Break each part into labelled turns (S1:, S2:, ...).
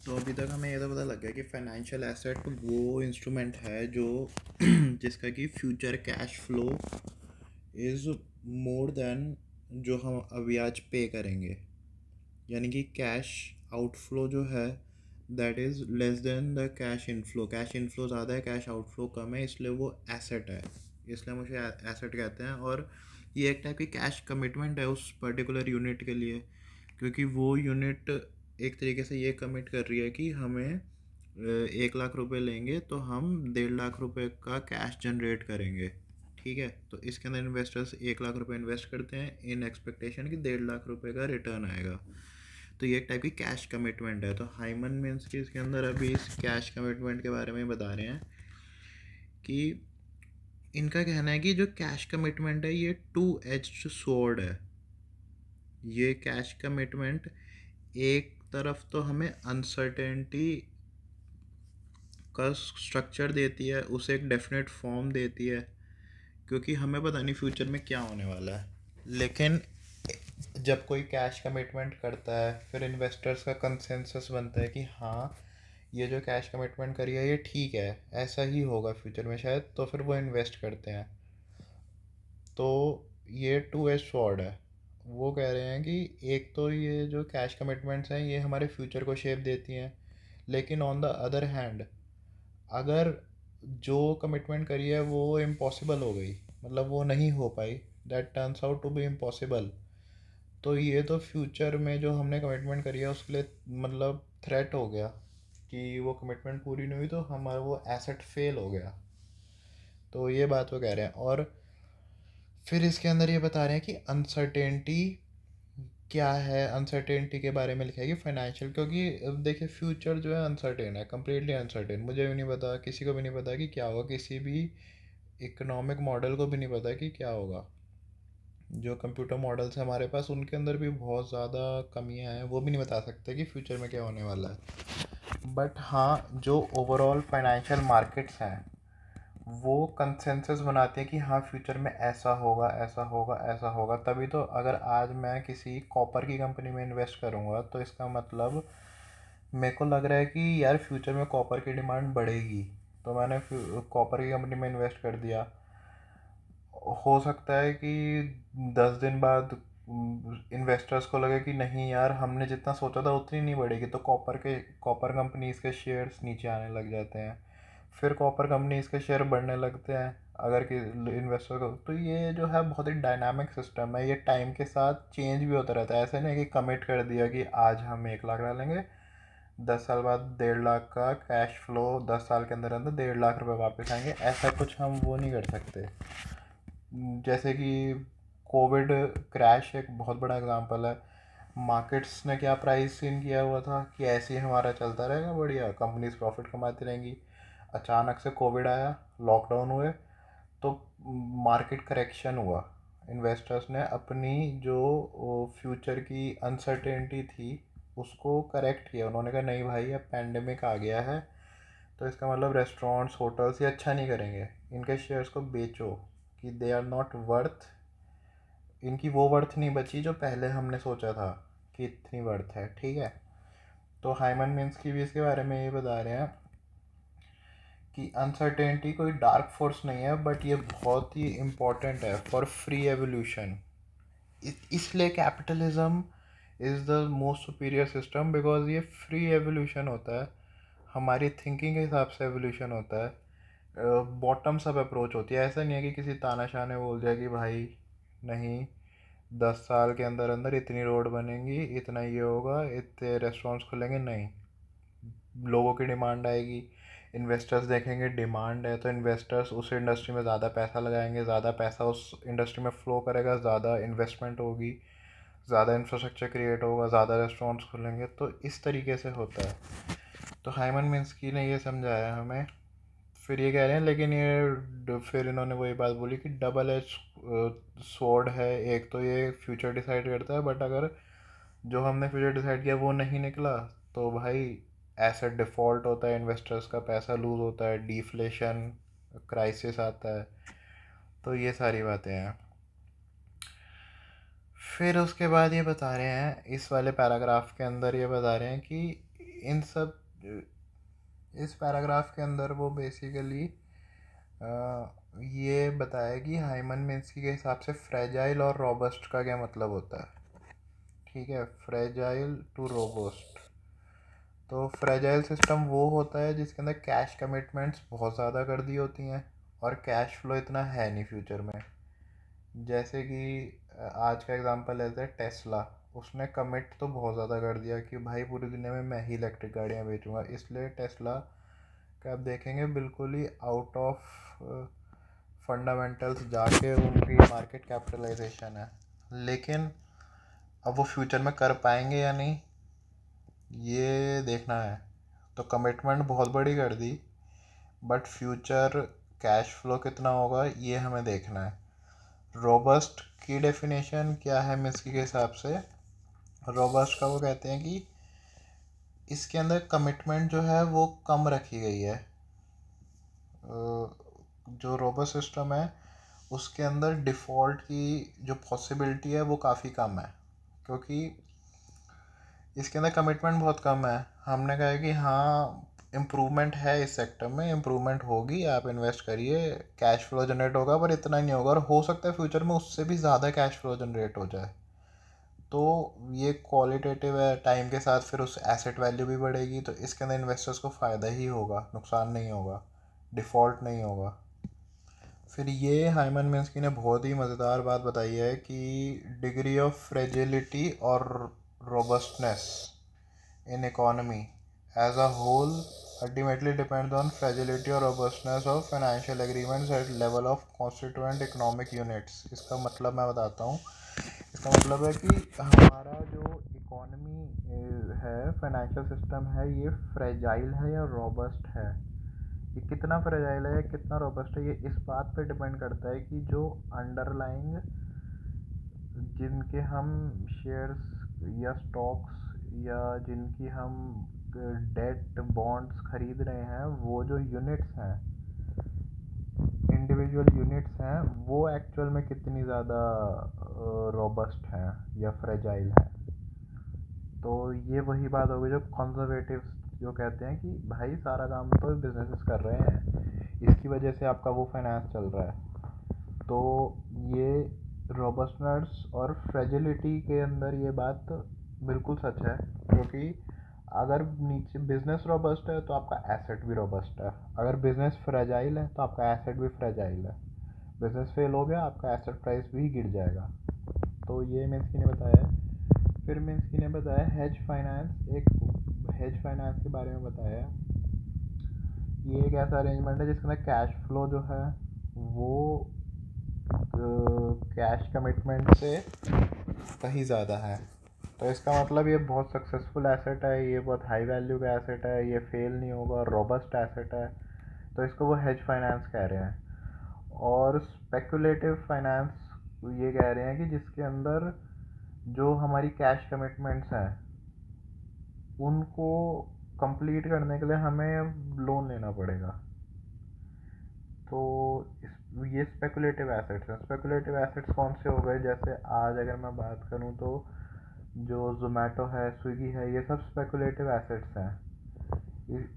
S1: तो अभी तक हमें ये तो पता लग गया कि फाइनेंशियल एसेट वो इंस्ट्रूमेंट है जो जिसका कि future cash flow is more than जो हम अभी आज पे करेंगे, यानी कि कैश आउटफ्लो जो है that is less than the cash inflow ज़्यादा है, कैश आउटफ्लो कम है, इसलिए वो एसेट है, इसलिए हम उसे एसेट कहते हैं। और ये एक टाइप की कैश कमिटमेंट है उस पर्टिकुलर यूनिट के लिए, क्योंकि वो यूनिट एक तरीके से ये कमिट कर रही है कि हमें 1 लाख रुपए लेंगे तो हम 1.5 लाख रुपए का कैश जनरेट करेंगे। ठीक है, तो इसके अंदर इन्वेस्टर्स 1 लाख रुपए इन्वेस्ट करते हैं इन एक्सपेक्टेशन कि 1.5 लाख रुपए का रिटर्न आएगा। तो ये एक टाइप की कैश कमिटमेंट है। तो हाइमन मीन्स की इसके अंदर अभी इस कैश कमिटमेंट के बारे में बता रहे हैं कि इनका कहना है कि जो कैश कमिटमेंट है ये टू एज्ड स्वॉर्ड है। ये कैश कमिटमेंट एक तरफ तो हमें अनसर्टेनिटी का स्ट्रक्चर देती है, उसे एक डेफिनेट फॉर्म देती है, क्योंकि हमें पता नहीं फ्यूचर में क्या होने वाला है। लेकिन जब कोई कैश कमिटमेंट करता है फिर इन्वेस्टर्स का कंसेंसस बनता है कि हाँ, ये जो कैश कमिटमेंट करी है ये ठीक है, ऐसा ही होगा फ्यूचर में शायद, तो फिर वो इन्वेस्ट करते हैं। तो ये टू एज स्वॉर्ड है। वो कह रहे हैं कि एक तो ये जो कैश कमिटमेंट्स हैं ये हमारे फ्यूचर को शेप देती हैं, लेकिन ऑन द अदर हैंड अगर जो कमिटमेंट करी है वो इम्पॉसिबल हो गई, मतलब वो नहीं हो पाई, that turns out to be impossible, तो ये तो फ्यूचर में जो हमने कमिटमेंट करी है उसके लिए मतलब थ्रेट हो गया कि वो कमिटमेंट पूरी नहीं हुई तो हमारा वो एसेट फेल हो गया। तो ये बात वो कह रहे हैं। और फिर इसके अंदर ये बता रहे हैं कि अनसर्टेनिटी क्या है। अनसर्टेनिटी के बारे में लिखा है कि फाइनेंशियल, क्योंकि अब देखिए फ्यूचर जो है अनसर्टेन है, कम्प्लीटली अनसर्टेन, मुझे भी नहीं पता, किसी को भी नहीं पता कि क्या होगा, किसी भी इकोनॉमिक मॉडल को भी नहीं पता कि क्या होगा। जो कंप्यूटर मॉडल्स हैं हमारे पास उनके अंदर भी बहुत ज़्यादा कमियां हैं, वो भी नहीं बता सकते कि फ्यूचर में क्या होने वाला है। बट हाँ, जो ओवरऑल फाइनेंशियल मार्केट्स हैं वो कंसेंसस बनाते हैं कि हाँ फ्यूचर में ऐसा होगा, ऐसा होगा, ऐसा होगा। तभी तो अगर आज मैं किसी कॉपर की कंपनी में इन्वेस्ट करूँगा तो इसका मतलब मेरे को लग रहा है कि यार फ्यूचर में कॉपर की डिमांड बढ़ेगी, तो मैंने कॉपर की कंपनी में इन्वेस्ट कर दिया। हो सकता है कि 10 दिन बाद इन्वेस्टर्स को लगे कि नहीं यार, हमने जितना सोचा था उतनी नहीं बढ़ेगी, तो कॉपर कंपनीज के शेयर्स नीचे आने लग जाते हैं। फिर कॉपर कंपनीज के शेयर बढ़ने लगते हैं अगर कि इन्वेस्टर को। तो ये जो है बहुत ही डायनामिक सिस्टम है, ये टाइम के साथ चेंज भी होता रहता है। ऐसे नहीं कि कमिट कर दिया कि आज हम 1 लाख डालेंगे, 10 साल बाद 1.5 लाख का कैश फ्लो, 10 साल के अंदर अंदर 1.5 लाख रुपए वापस आएंगे, ऐसा कुछ हम वो नहीं कर सकते। जैसे कि कोविड क्रैश एक बहुत बड़ा एग्जांपल है। मार्केट्स ने क्या प्राइस सीन किया हुआ था कि ऐसे ही हमारा चलता रहेगा, बढ़िया कंपनीज प्रॉफिट कमाती रहेंगी। अचानक से कोविड आया, लॉकडाउन हुए, तो मार्केट करेक्शन हुआ। इन्वेस्टर्स ने अपनी जो फ्यूचर की अनसर्टेनिटी थी उसको करेक्ट किया, उन्होंने कहा नहीं भाई, अब पैंडेमिक आ गया है तो इसका मतलब रेस्टोरेंट्स होटल्स ये अच्छा नहीं करेंगे, इनके शेयर्स को बेचो, कि दे आर नॉट वर्थ, इनकी वो वर्थ नहीं बची जो पहले हमने सोचा था कि इतनी वर्थ है। ठीक है, तो हाइमन मिन्स की भी इसके बारे में ये बता रहे हैं कि अनसर्टेनिटी कोई डार्क फोर्स नहीं है, बट ये बहुत ही इम्पोर्टेंट है फॉर फ्री एवोल्यूशन। इसलिए capitalism is the most superior system, because ये फ्री एवोल्यूशन होता है, हमारी थिंकिंग के हिसाब से एवोल्यूशन होता है, बॉटम सब अप्रोच होती है। ऐसा नहीं है कि किसी तानाशाह ने बोल दिया कि भाई नहीं, 10 साल के अंदर अंदर इतनी रोड बनेंगी, इतना ये होगा, इतने रेस्टोरेंट्स खुलेंगे, नहीं। लोगों की डिमांड आएगी, इन्वेस्टर्स देखेंगे डिमांड है तो इन्वेस्टर्स उस इंडस्ट्री में ज़्यादा पैसा लगाएंगे, ज़्यादा पैसा उस इंडस्ट्री में फ़्लो करेगा, ज़्यादा इन्वेस्टमेंट होगी, ज़्यादा इंफ्रास्ट्रक्चर क्रिएट होगा, ज़्यादा रेस्टोरेंट्स खुलेंगे, तो इस तरीके से होता है। तो हाइमन मिन्स्की ने ये समझाया हमें। फिर ये कह रहे हैं लेकिन ये फिर इन्होंने वही बात बोली कि डबल एज स्वॉर्ड है। एक तो ये फ्यूचर डिसाइड करता है, बट अगर जो हमने फ्यूचर डिसाइड किया वो नहीं निकला तो भाई एसेट डिफ़ॉल्ट होता है, इन्वेस्टर्स का पैसा लूज़ होता है, डिफ्लेशन, क्राइसिस आता है। तो ये सारी बातें हैं। फिर उसके बाद ये बता रहे हैं, इस वाले पैराग्राफ के अंदर ये बता रहे हैं कि इन सब इस पैराग्राफ के अंदर वो बेसिकली ये बताया कि हाइमन मिन्स्की के हिसाब से फ्रेजाइल और रोबस्ट का क्या मतलब होता है। ठीक है, फ्रेजाइल टू रोबस्ट। तो फ्रेजाइल सिस्टम वो होता है जिसके अंदर कैश कमिटमेंट्स बहुत ज़्यादा कर दी होती हैं और कैश फ्लो इतना है नहीं फ्यूचर में। जैसे कि आज का एग्जांपल लेते हैं टेस्ला। उसने कमिट तो बहुत ज़्यादा कर दिया कि भाई पूरी दुनिया में मैं ही इलेक्ट्रिक गाड़ियाँ बेचूंगा, इसलिए टेस्ला का आप देखेंगे बिल्कुल ही आउट ऑफ फंडामेंटल्स जाके उनकी मार्केट कैपिटलाइजेशन है। लेकिन अब वो फ्यूचर में कर पाएंगे या नहीं ये देखना है। तो कमिटमेंट बहुत बड़ी कर दी, बट फ्यूचर कैश फ्लो कितना होगा ये हमें देखना है। रोबस्ट की डेफिनेशन क्या है मिस्की के हिसाब से? रोबस्ट का वो कहते हैं कि इसके अंदर कमिटमेंट जो है वो कम रखी गई है। जो रोबस्ट सिस्टम है उसके अंदर डिफ़ॉल्ट की जो पॉसिबिलिटी है वो काफ़ी कम है, क्योंकि इसके अंदर कमिटमेंट बहुत कम है। हमने कहा है कि हाँ इम्प्रूवमेंट है, इस सेक्टर में इम्प्रूवमेंट होगी, आप इन्वेस्ट करिए, कैश फ्लो जनरेट होगा, पर इतना नहीं होगा और हो सकता है फ्यूचर में उससे भी ज़्यादा कैश फ्लो जनरेट हो जाए। तो ये क्वालिटेटिव है, टाइम के साथ फिर उस एसेट वैल्यू भी बढ़ेगी, तो इसके अंदर इन्वेस्टर्स को फ़ायदा ही होगा, नुकसान नहीं होगा, डिफ़ॉल्ट नहीं होगा। फिर ये हाइमन मिन्स्की ने बहुत ही मज़ेदार बात बताई है कि डिग्री ऑफ फ्रेजिलिटी और robustness in economy as a whole ultimately depends on fragility or robustness of financial agreements at level of constituent economic units। इसका मतलब मैं बताता हूँ। इसका मतलब है कि हमारा जो इकोनॉमी है, फाइनेंशियल सिस्टम है, ये फ्रेजाइल है या रोबस्ट है। ये कितना फ्रेजाइल है या कितना रोबस्ट है ये इस बात पे डिपेंड करता है कि जो अंडरलाइंग जिनके हम शेयर्स या स्टॉक्स या जिनकी हम डेट बॉन्ड्स खरीद रहे हैं, वो जो यूनिट्स हैं, इंडिविजुअल यूनिट्स हैं, वो एक्चुअल में कितनी ज़्यादा रोबस्ट हैं या फ्रेजाइल हैं। तो ये वही बात होगी जो कंजर्वेटिव्स जो कहते हैं कि भाई सारा काम तो बिजनेसेस कर रहे हैं, इसकी वजह से आपका वो फाइनेंस चल रहा है। तो ये रोबस्टनेस और फ्रेजिलिटी के अंदर ये बात बिल्कुल सच है, क्योंकि अगर नीचे बिजनेस रोबस्ट है तो आपका एसेट भी रोबस्ट है, अगर बिजनेस फ्रेजाइल है तो आपका एसेट भी फ्रेजाइल है। बिजनेस फेल हो गया, आपका एसेट प्राइस भी गिर जाएगा। तो ये मिन्स्की ने बताया है। फिर मिन्स्की ने बताया हेज फाइनेंस, एक हेज फाइनेंस के बारे में बताया। ये एक ऐसा अरेंजमेंट है जिसके अंदर कैश फ्लो जो है वो कैश कमिटमेंट से कहीं ज़्यादा है। तो इसका मतलब ये बहुत सक्सेसफुल एसेट है, ये बहुत हाई वैल्यू का एसेट है, ये फेल नहीं होगा, रोबस्ट एसेट है। तो इसको वो हेज फाइनेंस कह रहे हैं। और स्पेकुलेटिव फाइनेंस ये कह रहे हैं कि जिसके अंदर जो हमारी कैश कमिटमेंट्स हैं उनको कंप्लीट करने के लिए हमें लोन लेना पड़ेगा। तो ये स्पेकुलेटिव एसेट्स हैं। स्पेकुलेटिव एसेट्स कौन से हो गए? जैसे आज अगर मैं बात करूँ तो जो जोमेटो है, स्विगी है, ये सब स्पेकुलेटिव एसेट्स हैं।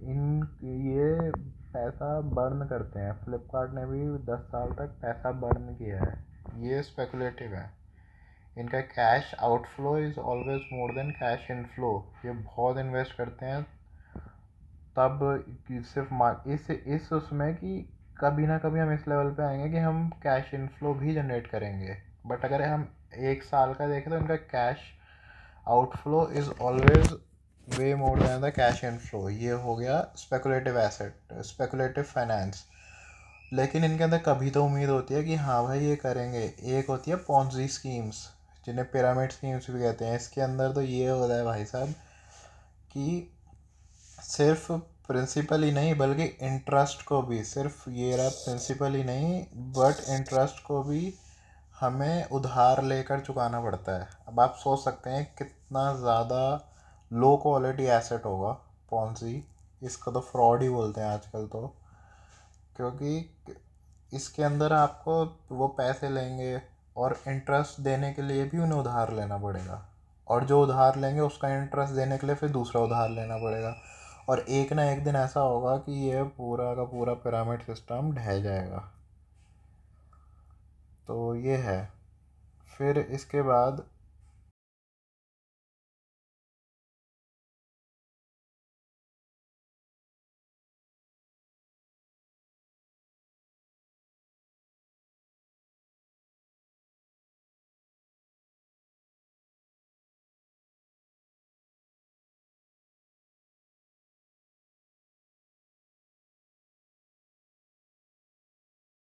S1: इन ये पैसा बर्न करते हैं। फ्लिपकार्ट ने भी 10 साल तक पैसा बर्न किया है। ये स्पेकुलेटिव है। इनका cash outflow is always more than cash inflow. ये बहुत इन्वेस्ट करते हैं तब सिर्फ इस उसमें कि कभी ना कभी हम इस लेवल पे आएंगे कि हम कैश इनफ्लो भी जनरेट करेंगे। बट अगर हम एक साल का देखें तो इनका cash outflow is always way more than the cash inflow. ये हो गया स्पेकुलेटिव एसेट, स्पेकुलेटिव फाइनेंस। लेकिन इनके अंदर कभी तो उम्मीद होती है कि हाँ भाई ये करेंगे। एक होती है पॉन्जी स्कीम्स, जिन्हें पिरामिड स्कीम्स भी कहते हैं। इसके अंदर तो ये होता है भाई साहब कि सिर्फ प्रिंसिपल ही नहीं बल्कि इंटरेस्ट को भी, सिर्फ ये रहा प्रिंसिपल ही नहीं बट इंटरेस्ट को भी हमें उधार लेकर चुकाना पड़ता है। अब आप सोच सकते हैं कितना ज़्यादा लो क्वालिटी एसेट होगा पॉन्जी। इसको तो फ्रॉड ही बोलते हैं आजकल तो, क्योंकि इसके अंदर आपको वो पैसे लेंगे और इंटरेस्ट देने के लिए भी उन्हें उधार लेना पड़ेगा। और जो उधार लेंगे उसका इंटरेस्ट देने के लिए फिर दूसरा उधार लेना पड़ेगा, और एक ना एक दिन ऐसा होगा कि ये पूरा का पूरा पिरामिड सिस्टम ढह जाएगा। तो ये है। फिर इसके बाद